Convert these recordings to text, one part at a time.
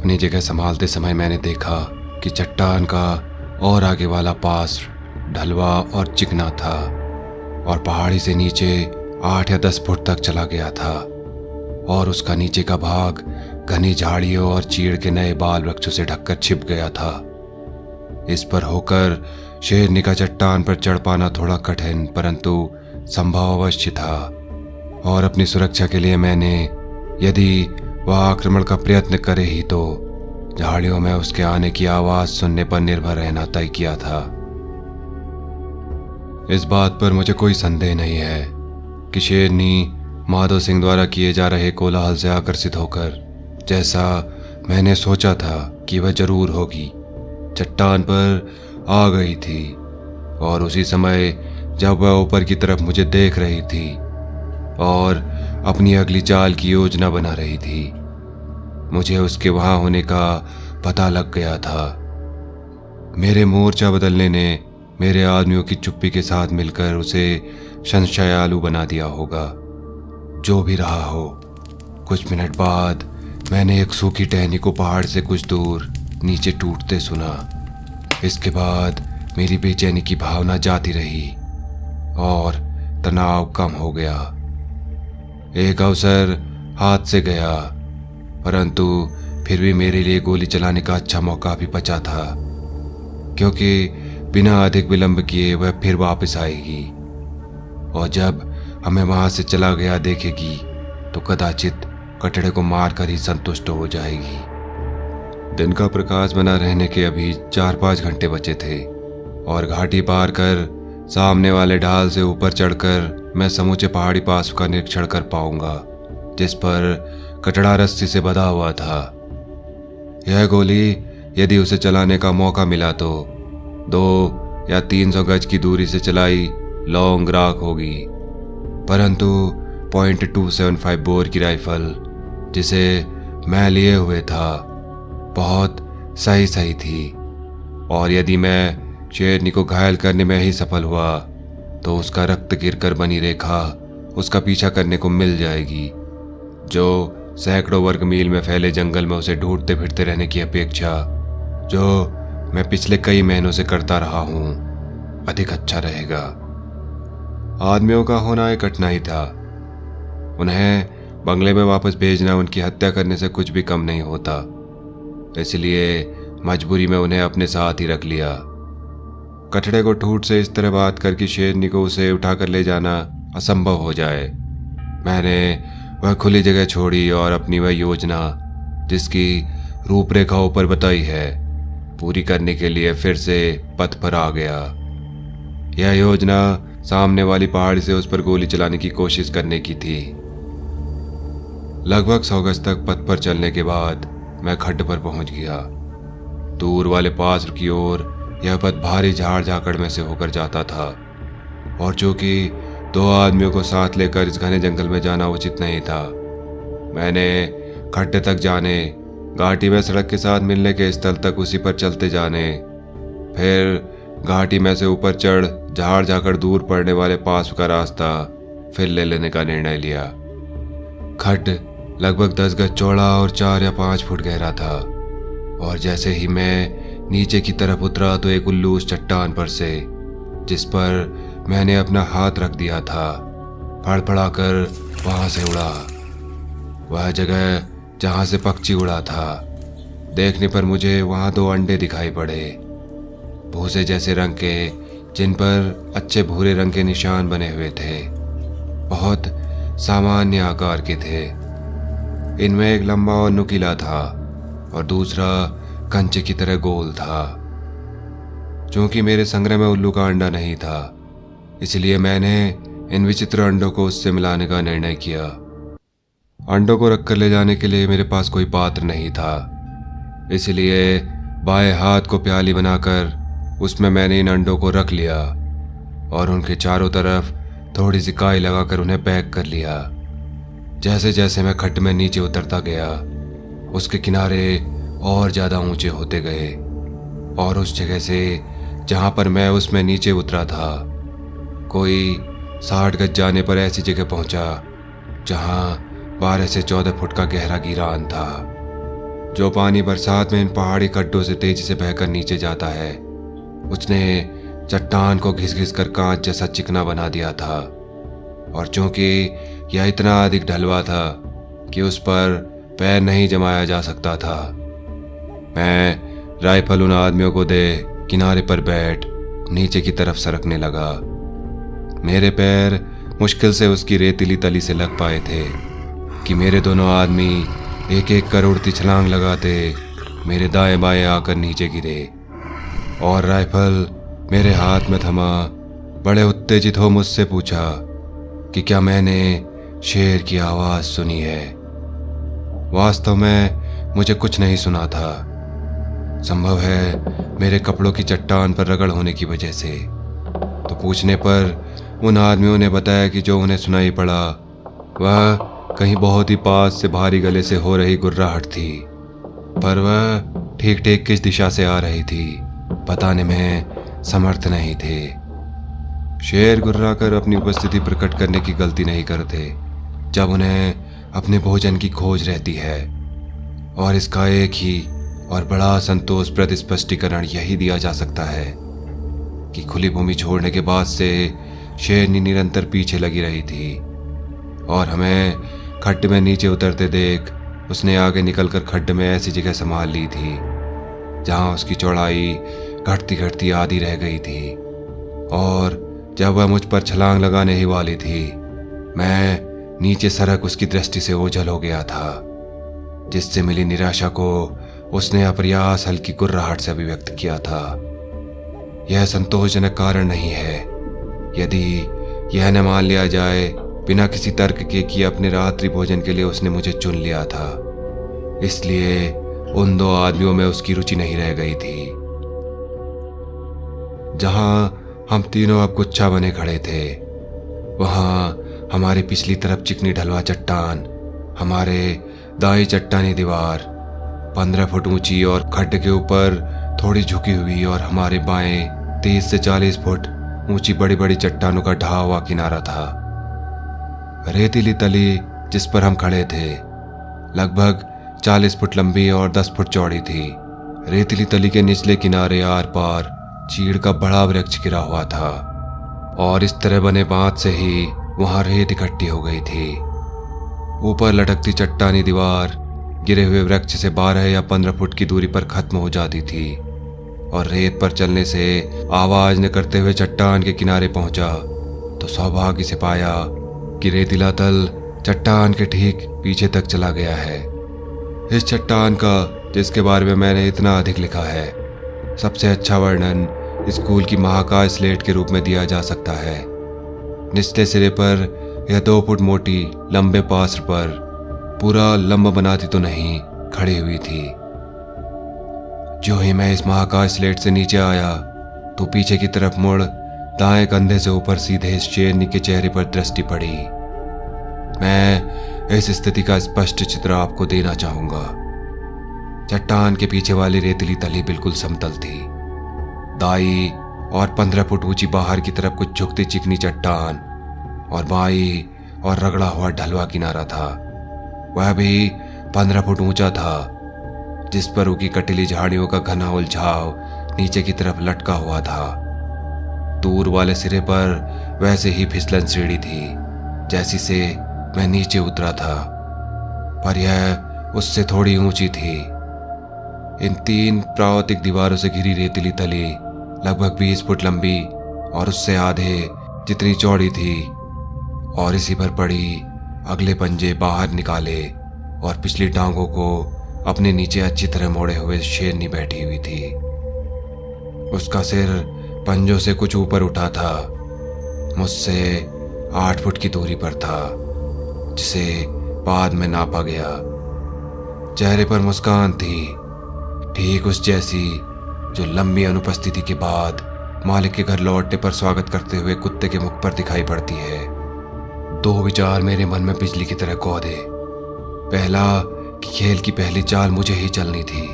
अपनी जगह संभालते समय मैंने देखा कि चट्टान का और आगे वाला पास ढलवा और चिकना था और पहाड़ी से नीचे 8 या 10 फुट तक चला गया था और उसका नीचे का भाग घनी झाड़ियों और चीड़ के नए बाल वृक्षों से ढककर छिप गया था। इस पर होकर शेरनी का चट्टान पर चढ़ पाना थोड़ा कठिन परंतु संभव अवश्य था और अपनी सुरक्षा के लिए मैंने, यदि वह आक्रमण का प्रयत्न करे ही तो झाड़ियों में उसके आने की आवाज सुनने पर निर्भर रहना तय किया था। इस बात पर मुझे कोई संदेह नहीं है कि शेरनी माधो सिंह द्वारा किए जा रहे कोलाहल से आकर्षित होकर, जैसा मैंने सोचा था कि वह जरूर होगी, चट्टान पर आ गई थी और उसी समय जब वह ऊपर की तरफ मुझे देख रही थी और अपनी अगली चाल की योजना बना रही थी, मुझे उसके वहां होने का पता लग गया था। मेरे मोर्चा बदलने ने मेरे आदमियों की चुप्पी के साथ मिलकर उसे संशयालु बना दिया होगा। जो भी रहा हो, कुछ मिनट बाद मैंने एक सूखी टहनी को पहाड़ से कुछ दूर नीचे टूटते सुना। इसके बाद मेरी बेचैनी की भावना जाती रही और तनाव कम हो गया। एक अवसर हाथ से गया परंतु फिर भी मेरे लिए गोली चलाने का अच्छा मौका भी बचा था, क्योंकि बिना अधिक विलंब किए वह फिर वापस आएगी और जब हमें वहां से चला गया देखेगी तो कदाचित कटड़े को मारकर ही संतुष्ट हो जाएगी। दिन का प्रकाश बना रहने के अभी 4-5 घंटे बचे थे और घाटी पार कर सामने वाले ढाल से ऊपर चढ़कर मैं समूचे पहाड़ी पास का निरीक्षण कर पाऊंगा, जिस पर कटड़ा रस्सी से बंधा हुआ था। यह गोली यदि उसे चलाने का मौका मिला तो 2 या 300 गज की दूरी से चलाई लॉन्ग राख होगी, परंतु .275 बोर की राइफल जिसे मैं लिए हुए था बहुत सही थी और यदि मैं शेरनी को घायल करने में ही सफल हुआ तो उसका रक्त गिरकर बनी रेखा उसका पीछा करने को मिल जाएगी, जो सैकड़ों वर्ग मील में फैले जंगल में उसे ढूंढते फिरते रहने की अपेक्षा जो मैं पिछले कई महीनों से करता रहा हूं अधिक अच्छा रहेगा। आदमियों का होना एक कठिनाई था। उन्हें बंगले में वापस भेजना उनकी हत्या करने से कुछ भी कम नहीं होता, इसलिए मजबूरी में उन्हें अपने साथ ही रख लिया। कटड़े को ठूठ से इस तरह बात कर कि शेरनी को उसे उठाकर ले जाना असंभव हो जाए, मैंने वह खुली जगह छोड़ी और अपनी वह योजना जिसकी रूपरेखा ऊपर बताई है पूरी करने के लिए फिर से पथ पर आ गया। यह योजना सामने वाली पहाड़ी से उस पर गोली चलाने की कोशिश करने की थी। लगभग 100 गज तक पथ पर चलने के बाद मैं खड्ड पर पहुंच गया। दूर वाले पास की ओर यह पथ भारी झाड़ झाकड़ में से होकर जाता था और जो कि 2 आदमियों को साथ लेकर इस घने जंगल में जाना उचित नहीं था। मैंने खड्डे तक जाने, घाटी में सड़क के साथ मिलने के स्थल तक उसी पर चलते जाने, फिर घाटी में से ऊपर चढ़ झाड़ झाकड़ दूर पड़ने वाले पास का रास्ता फिर ले लेने का निर्णय लिया। खड्ड लगभग 10 गज चौड़ा और 4 या 5 फुट गहरा था और जैसे ही मैं नीचे की तरफ उतरा तो एक उल्लू उस चट्टान पर से, जिस पर मैंने अपना हाथ रख दिया था, फड़फड़ाकर वहां से उड़ा। वह जगह जहां से पक्षी उड़ा था, देखने पर मुझे वहां 2 अंडे दिखाई पड़े, भूसे जैसे रंग के, जिन पर अच्छे भूरे रंग के निशान बने हुए थे। बहुत सामान्य आकार के थे। इनमें एक लंबा और नुकीला था और दूसरा कंचे की तरह गोल था। चूंकि मेरे संग्रह में उल्लू का अंडा नहीं था, इसलिए मैंने इन विचित्र अंडों को उससे मिलाने का निर्णय किया। अंडों को रखकर ले जाने के लिए मेरे पास कोई पात्र नहीं था, इसलिए बाएं हाथ को प्याली बनाकर उसमें मैंने इन अंडों को रख लिया और उनके चारों तरफ थोड़ी सी काई लगाकर उन्हें पैक कर लिया। जैसे जैसे मैं खड्ड में नीचे उतरता गया, उसके किनारे और ज्यादा ऊंचे होते गए और उस जगह से जहां पर मैं उसमें नीचे उतरा था, कोई 60 गज जाने पर ऐसी जगह पहुंचा जहां 12 से 14 फुट का गहरा गिरान था, जो पानी बरसात में इन पहाड़ी खड्डों से तेजी से बहकर नीचे जाता है, उसने चट्टान को घिस घिस कर कांच जैसा चिकना बना दिया था। और चूंकि यह इतना अधिक ढलवा था कि उस पर पैर नहीं जमाया जा सकता था, मैं राइफल उन आदमियों को दे किनारे पर बैठ नीचे की तरफ सरकने लगा। मेरे पैर मुश्किल से उसकी रेतीली तली से लग पाए थे कि मेरे दोनों आदमी एक एक कर उड़ती छलांग लगाते मेरे दाएं बाएं आकर नीचे गिरे और राइफल मेरे हाथ में थमा बड़े उत्तेजित हो मुझसे पूछा कि क्या मैंने शेर की आवाज सुनी है। वास्तव में मुझे कुछ नहीं सुना था। संभव है मेरे कपड़ों की चट्टान पर रगड़ होने की वजह से। तो पूछने पर उन आदमियों ने बताया कि जो उन्हें सुनाई पड़ा वह कहीं बहुत ही पास से भारी गले से हो रही गुर्राहट थी, पर वह ठीक ठीक किस दिशा से आ रही थी बताने में समर्थ नहीं थे। शेर गुर्रा कर अपनी उपस्थिति प्रकट करने की गलती नहीं करते जब उन्हें अपने भोजन की खोज रहती है, और इसका एक ही और बड़ा संतोषप्रद स्पष्टीकरण यही दिया जा सकता है कि खुली भूमि छोड़ने के बाद से शेरनी निरंतर पीछे लगी रही थी और हमें खड्डे में नीचे उतरते देख उसने आगे निकलकर खड्डे में ऐसी जगह संभाल ली थी जहां उसकी चौड़ाई घटती घटती आधी रह गई थी। और जब वह मुझ पर छलांग लगाने ही वाली थी, मैं नीचे सरक उसकी दृष्टि से ओझल हो गया था, जिससे मिली निराशा को उसने अप्रयास हल्की गुर्राहट से अभिव्यक्त किया था। यह संतोषजनक कारण नहीं है यदि यह न मान लिया जाए बिना किसी तर्क के कि अपने रात्रि भोजन के लिए उसने मुझे चुन लिया था, इसलिए उन दो आदमियों में उसकी रुचि नहीं रह गई थी। जहां हम तीनों अब गुच्छा बने खड़े थे, वहां हमारे पिछली तरफ चिकनी ढलवा चट्टान, हमारे दाई चट्टानी दीवार 15 फुट ऊंची और खड्डे के ऊपर थोड़ी झुकी हुई, और हमारे बाएं 30 से 40 फुट ऊंची बड़ी बड़ी चट्टानों का ढहा हुआ किनारा था। रेतीली तली जिस पर हम खड़े थे लगभग 40 फुट लंबी और 10 फुट चौड़ी थी। रेतीली तली के निचले किनारे आर पार चीड़ का बड़ा वृक्ष गिरा हुआ था और इस तरह बने बांध से ही वहां रेत इकट्ठी हो गई थी। ऊपर लटकती चट्टानी दीवार गिरे हुए वृक्ष से 12 या 15 फुट की दूरी पर खत्म हो जाती थी और रेत पर चलने से आवाज न करते हुए चट्टान के किनारे पहुंचा तो सौभाग्य से पाया कि रेतीला तल चट्टान के ठीक पीछे तक चला गया है। इस चट्टान का, जिसके बारे में मैंने इतना अधिक लिखा है, सबसे अच्छा वर्णन स्कूल की महाकाय स्लेट के रूप में दिया जा सकता है। निचले सिरे पर यह 2 फुट मोटी लंबे पार्श्व पर पूरा लंबा बनाती तो नहीं खड़ी हुई थी। जो ही मैं इस महाकाय स्लेट से नीचे आया तो पीछे की तरफ मुड़ दाएं कंधे से ऊपर सीधे इस शेरनी के चेहरे पर दृष्टि पड़ी। मैं इस स्थिति का स्पष्ट चित्र आपको देना चाहूंगा। चट्टान के पीछे वाली रेतीली तली बिल्कुल समतल थी। दाई और 15 फुट ऊंची बाहर की तरफ कुछ झुकती चिकनी चट्टान और बाई और रगड़ा हुआ ढलवा किनारा था, वह भी 15 फुट ऊंचा था, जिस पर उगी कटीली झाड़ियों का घना उलझाव नीचे की तरफ लटका हुआ था। दूर वाले सिरे पर वैसे ही फिसलन सीढ़ी थी जैसी से मैं नीचे उतरा था, पर यह उससे थोड़ी ऊंची थी। इन 3 प्राकृतिक दीवारों से घिरी रेतीली तली लगभग 20 फुट लंबी और उससे आधे जितनी चौड़ी थी, और इसी पर पड़ी अगले पंजे बाहर निकाले और पिछली टांगों को अपने नीचे अच्छी तरह मोड़े हुए शेरनी बैठी हुई थी। उसका सिर पंजों से कुछ ऊपर उठा था, मुझसे 8 फुट की दूरी पर था, जिसे बाद में नापा गया। चेहरे पर मुस्कान थी, ठीक उस जैसी जो लंबी अनुपस्थिति के बाद मालिक के घर लौटने पर स्वागत करते हुए कुत्ते के मुख पर दिखाई पड़ती है। 2 विचार मेरे मन में बिजली की तरह कौंधे। पहला कि खेल की पहली चाल मुझे ही चलनी थी।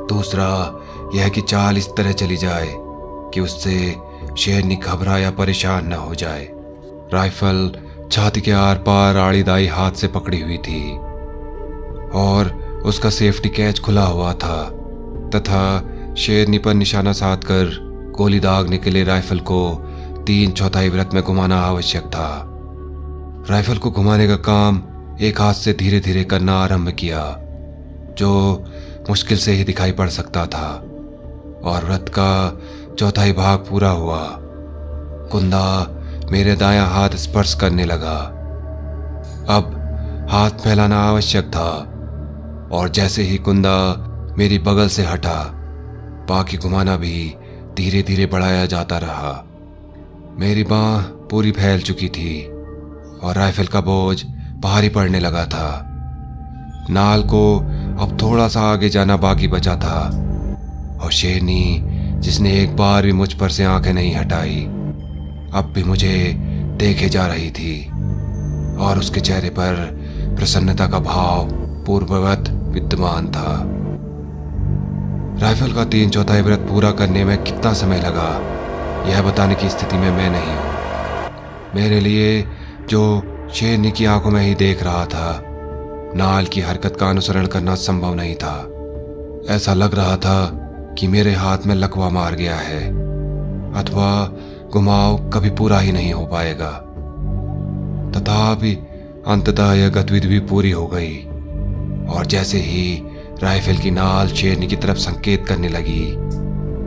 दूसरा यह कि चाल इस तरह चली जाए कि उससे शेरनी घबरा या परेशान न हो जाए। राइफल छाती के आर पार आड़ी दाई हाथ से पकड़ी हुई थी और उसका सेफ्टी कैच खुला हुआ था तथा शेरनी पर निशाना साध कर गोली दागने के लिए राइफल को 3/4 वृत्त में घुमाना आवश्यक था। राइफल को घुमाने का काम एक हाथ से धीरे धीरे करना आरंभ किया, जो मुश्किल से ही दिखाई पड़ सकता था, और वृत्त का 1/4 भाग पूरा हुआ। कुंदा मेरे दायां हाथ स्पर्श करने लगा। अब हाथ फैलाना आवश्यक था, और जैसे ही कुंदा मेरी बगल से हटा, बाकी घुमाना भी धीरे धीरे बढ़ाया जाता रहा। मेरी बांह पूरी फैल चुकी थी और राइफल का बोझ भारी पड़ने लगा था। नाल को अब थोड़ा सा आगे जाना बाकी बचा था, और शेरनी, जिसने एक बार भी मुझ पर से आंखें नहीं हटाई, अब भी मुझे देखे जा रही थी, और उसके चेहरे पर प्रसन्नता का भाव पूर्ववत विद्यमान था। राइफल का 3/4 वृत्त पूरा करने में कितना समय लगा, यह बताने की स्थिति में मैं नहीं हूं। मेरे लिए जो शेरनी की आंखों में ही देख रहा था, नाल की हरकत का अनुसरण करना संभव नहीं था। ऐसा लग रहा था कि मेरे हाथ में लकवा मार गया है, अथवा घुमाव कभी पूरा ही नहीं हो पाएगा। तथापि अंततः यह गतिविधि भी पूरी हो गई, और जैसे ही राइफल की नाल शेरनी की तरफ संकेत करने लगी,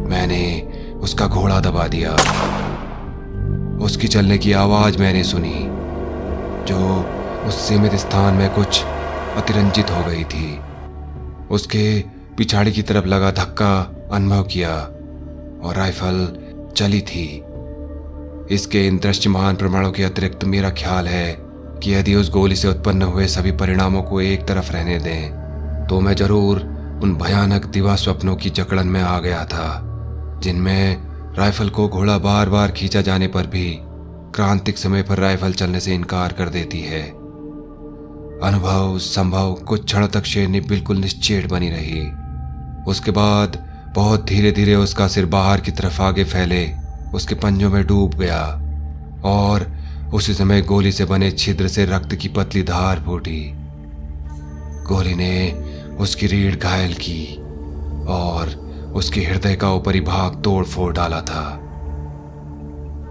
मैंने उसका घोड़ा दबा दिया। उसकी चलने की आवाज मैंने सुनी, जो उस सीमित स्थान में कुछ अतिरंजित हो गई थी। उसके पिछाड़ी की तरफ लगा धक्का अनुभव किया, और राइफल चली थी। इसके इन दृश्यमान प्रमाणों के अतिरिक्त मेरा ख्याल है कि यदि उस गोली से उत्पन्न हुए सभी परिणामों को एक तरफ रहने दें, तो मैं जरूर उन भयानक दिवा स्वप्नों की जकड़न में आ गया था, जिनमें राइफल को घोड़ा बार बार खींचा जाने पर भी क्रांतिक समय पर राइफल चलने से इनकार कर देती है। अनुभव संभव कुछ क्षण तक शेरनी बिल्कुल निश्चेत बनी रही। उसके बाद बहुत धीरे धीरे उसका सिर बाहर की तरफ आगे फैले उसके पंजों में डूब गया, और उसी समय गोली से बने छिद्र से रक्त की पतली धार फूटी। गोली ने उसकी रीढ़ घायल की और उसके हृदय का ऊपरी भाग तोड़ फोड़ डाला था।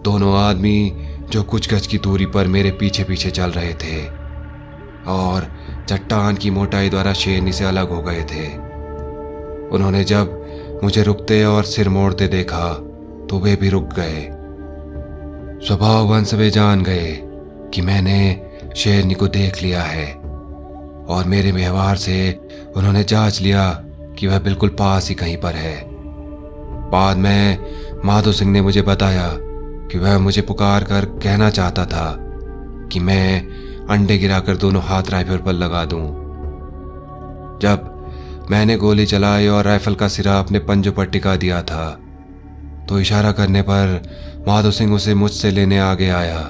दोनों आदमी जो कुछ गज की दूरी पर मेरे पीछे पीछे चल रहे थे, और चट्टान की मोटाई द्वारा शेरनी से अलग हो गए थे। उन्होंने जब मुझे रुकते और सिर मोड़ते देखा, तो वे भी रुक गए। स्वभाववश वे जान गए कि मैंने शेरनी को देख लिया है, और मेरे व्यवहार से उन्होंने जांच लिया कि वह बिल्कुल पास ही कहीं पर है। बाद में माधो सिंह ने मुझे बताया कि वह मुझे पुकार कर कहना चाहता था कि मैं अंडे गिराकर दोनों हाथ राइफल पर लगा दूं। जब मैंने गोली चलाई और राइफल का सिरा अपने पंजों पर टिका दिया था, तो इशारा करने पर माधो सिंह उसे मुझसे लेने आगे आया,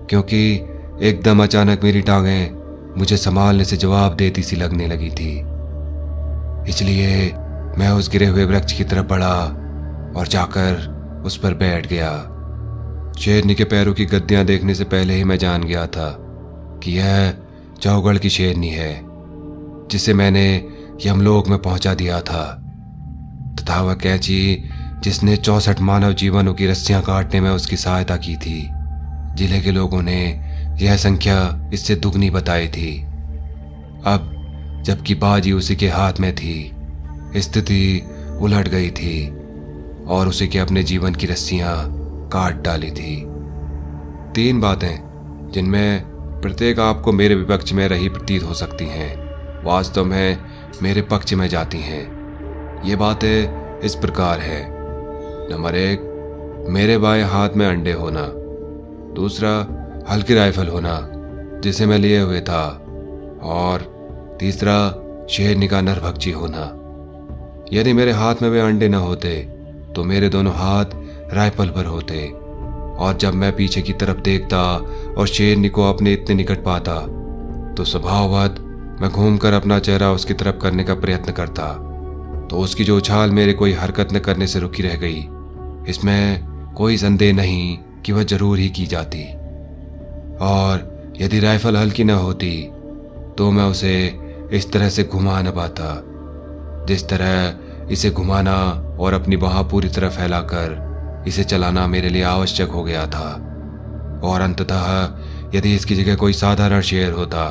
क्योंकि एकदम अचानक मेरी टांगें मुझे संभालने से जवाब देती सी लगने लगी थी। इसलिए मैं उस गिरे हुए वृक्ष की तरफ बढ़ा और जाकर उस पर बैठ गया। शेरनी के पैरों की गद्दियां देखने से पहले ही मैं जान गया था कि यह चौगढ़ की शेरनी है, जिसे मैंने यमलोक में पहुंचा दिया था, तथा वह कैंची जिसने 64 मानव जीवनों की रस्सियां काटने में उसकी सहायता की थी। जिले के लोगों ने यह संख्या इससे दुगनी बताई थी। अब जबकि बाजी उसी के हाथ में थी, स्थिति उलट गई थी और उसी के अपने जीवन की रस्सियां काट डाली थी। 3 बातें जिनमें प्रत्येक आपको मेरे विपक्ष में रही प्रतीत हो सकती हैं, वास्तव में मेरे पक्ष में जाती हैं। ये बातें इस प्रकार है। नंबर 1, मेरे बाएं हाथ में अंडे होना। दूसरा, हल्की राइफल होना जिसे मैं लिए हुए था। और तीसरा, शेरनी का नरभक्षी होना। यदि मेरे हाथ में वे अंडे न होते तो मेरे दोनों हाथ राइफल पर होते, और जब मैं पीछे की तरफ देखता और शेरनी को अपने इतने निकट पाता, तो स्वभाववश मैं घूमकर अपना चेहरा उसकी तरफ करने का प्रयत्न करता, तो उसकी जो उछाल मेरे कोई हरकत न करने से रुकी रह गई, इसमें कोई संदेह नहीं कि वह जरूर ही की जाती। और यदि राइफल हल्की न होती तो मैं उसे इस तरह से घुमा न पाता जिस तरह इसे घुमाना और अपनी बाह पूरी तरह फैलाकर इसे चलाना मेरे लिए आवश्यक हो गया था। और अंततः यदि इसकी जगह कोई साधारण शेर होता,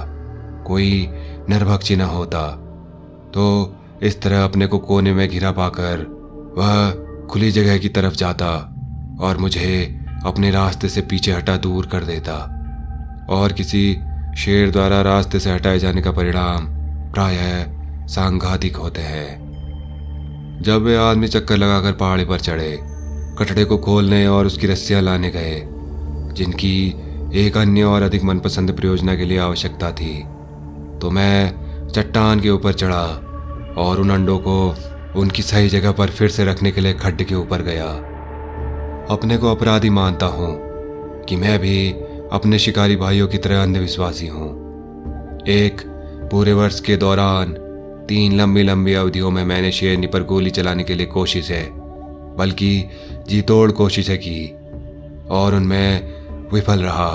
कोई नरभक्षी न होता, तो इस तरह अपने को कोने में घिरा पाकर वह खुली जगह की तरफ जाता और मुझे अपने रास्ते से पीछे हटा दूर कर देता। और किसी शेर द्वारा रास्ते से हटाए जाने का परिणाम प्रायः सांघातिक होते हैं। जब वे आदमी चक्कर लगाकर पहाड़ी पर चढ़े, कटड़े को खोलने और उसकी रस्सियां लाने गए, जिनकी एक अन्य और अधिक मनपसंद प्रयोजना के लिए आवश्यकता थी, तो मैं चट्टान के ऊपर चढ़ा और उन अंडों को उनकी सही जगह पर फिर से रखने के लिए खड्डे के ऊपर गया। अपने को अपराधी मानता हूँ कि मैं भी अपने शिकारी भाइयों की तरह अंधविश्वासी हूँ। एक पूरे वर्ष के दौरान 3 लंबी लंबी अवधियों में मैंने शेरनी पर गोली चलाने के लिए बल्कि जी तोड़ कोशिशें की और उनमें विफल रहा।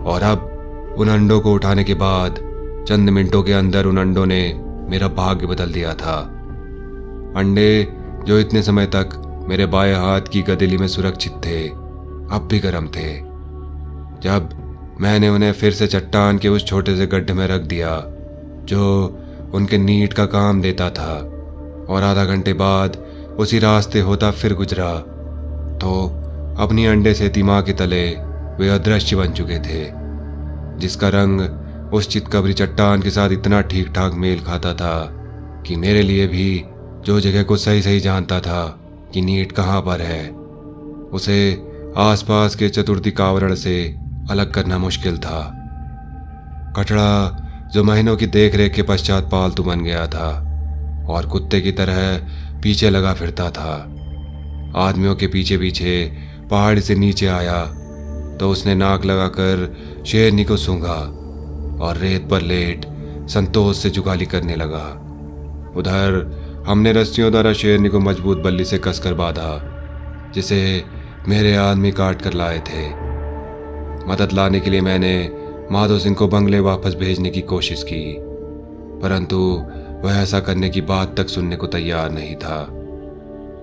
और अब उन अंडों को उठाने के बाद चंद मिनटों के अंदर उन अंडों ने मेरा भाग्य बदल दिया था। अंडे जो इतने समय तक मेरे बाएं हाथ की गदेली में सुरक्षित थे, अब भी गर्म थे। जब मैंने उन्हें फिर से चट्टान के उस छोटे से गड्ढे में रख दिया जो उनके नीड का काम देता था, और आधा घंटे बाद उसी रास्ते होता फिर गुजरा, तो अपनी अंडे से दिमाग के तले वे अदृश्य बन चुके थे, जिसका रंग उस चितकबरी चट्टान के साथ इतना ठीक ठाक मेल खाता था कि मेरे लिए भी, जो जगह को सही सही जानता था कि नीड कहाँ पर है, उसे आसपास के चतुर्दिक आवरण से अलग करना मुश्किल था। कटड़ा जो महीनों की देखरेख के पश्चात पालतू बन गया था और कुत्ते की तरह पीछे लगा फिरता था, आदमियों के पीछे पीछे पहाड़ी से नीचे आया तो उसने नाक लगाकर शेरनी को सूंघा और रेत पर लेट संतोष से जुगाली करने लगा। उधर हमने रस्सियों द्वारा शेरनी को मजबूत बल्ली से कसकर बांधा, जिसे मेरे आदमी काट कर लाए थे। मदद लाने के लिए मैंने माधो सिंह को बंगले वापस भेजने की कोशिश की, परंतु वह ऐसा करने की बात तक सुनने को तैयार नहीं था।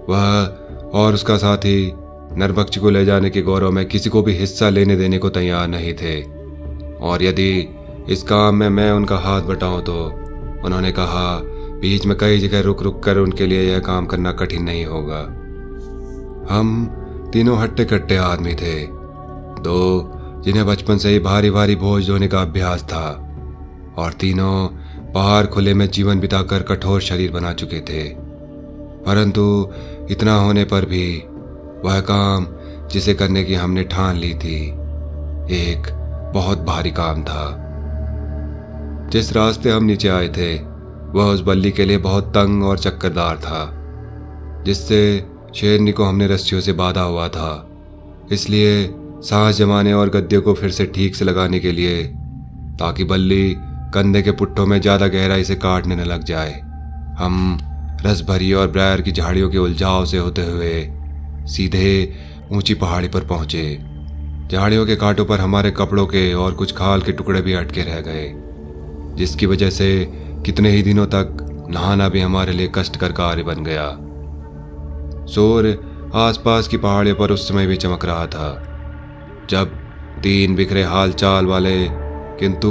वह और उसका साथी नरभक्षी को ले जाने के गौरव में किसी को भी हिस्सा लेने देने को तैयार नहीं थे, और यदि इस काम में मैं उनका हाथ बटाऊं तो उन्होंने कहा बीच में कई जगह रुक रुक कर उनके लिए यह काम करना कठिन नहीं होगा। हम तीनों हट्टे कट्टे आदमी थे, दो जिन्हें बचपन से ही भारी भारी बोझ ढोने का अभ्यास था, और तीनों बाहर खुले में जीवन बिताकर कठोर शरीर बना चुके थे। परंतु इतना होने पर भी वह काम जिसे करने की हमने ठान ली थी, एक बहुत भारी काम था। जिस रास्ते हम नीचे आए थे वह उस बल्ली के लिए बहुत तंग और चक्करदार था, जिससे शेरनी को हमने रस्सियों से बांधा हुआ था। इसलिए सांस जमाने और गद्दे को फिर से ठीक से लगाने के लिए, ताकि बल्ली कंधे के पुट्ठों में ज्यादा गहराई से काटने न लग जाए, हम रस भरी और ब्रायर की झाड़ियों के उलझाव से होते हुए सीधे ऊंची पहाड़ी पर पहुंचे। झाड़ियों के कांटों पर हमारे कपड़ों के और कुछ खाल के टुकड़े भी अटके रह गए, जिसकी वजह से कितने ही दिनों तक नहाना भी हमारे लिए कष्टकर कार्य बन गया। सूर्य आसपास की पहाड़ियों पर उस समय भी चमक रहा था, जब 3 बिखरे हाल चाल वाले किंतु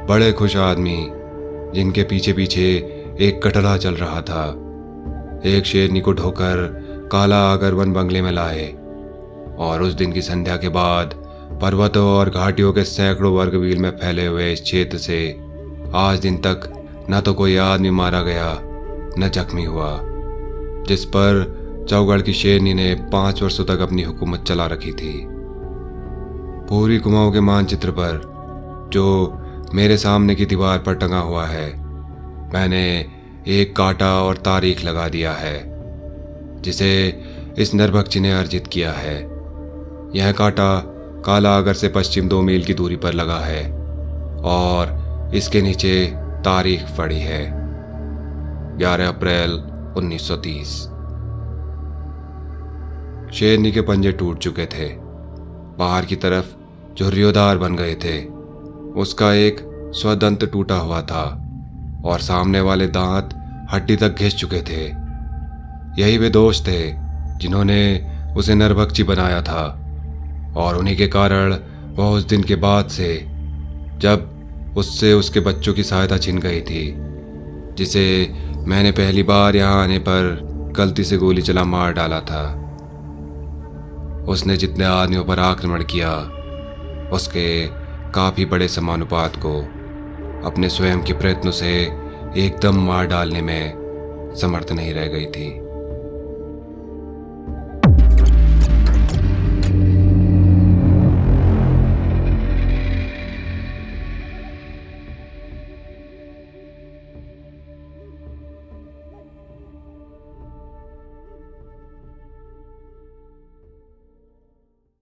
बड़े खुश आदमी, जिनके पीछे पीछे एक कटरा चल रहा था, एक शेरनी को ढोकर काला आगर वन बंगले में लाए। और उस दिन की संध्या के बाद पर्वतों और घाटियों के सैकड़ों वर्ग मील में फैले हुए इस क्षेत्र से आज दिन तक न तो कोई आदमी मारा गया न जख्मी हुआ, जिस पर चौगढ़ की शेरनी ने 5 वर्षों तक अपनी हुकूमत चला रखी थी। पूरी कुमाऊं के मानचित्र पर, जो मेरे सामने की दीवार पर टंगा हुआ है, मैंने एक कांटा और तारीख लगा दिया है, जिसे इस नरभक्षी ने अर्जित किया है। यह कांटा काला आगर से पश्चिम 2 मील की दूरी पर लगा है और इसके नीचे तारीख पड़ी है 11 अप्रैल 1930। शेरनी के पंजे टूट चुके थे, बाहर की तरफ झुर्रियोंदार बन गए थे। उसका एक स्वदंत टूटा हुआ था और सामने वाले दांत हड्डी तक घिस चुके थे। यही वे दोस्त थे जिन्होंने उसे नरभक्षी बनाया था, और उन्हीं के कारण वह उस दिन के बाद से, जब उससे उसके बच्चों की सहायता छिन गई थी, जिसे मैंने पहली बार यहाँ आने पर गलती से गोली चला मार डाला था, उसने जितने आदमियों पर आक्रमण किया उसके काफी बड़े समानुपात को अपने स्वयं के प्रयत्नों से एकदम मार डालने में समर्थ नहीं रह गई थी।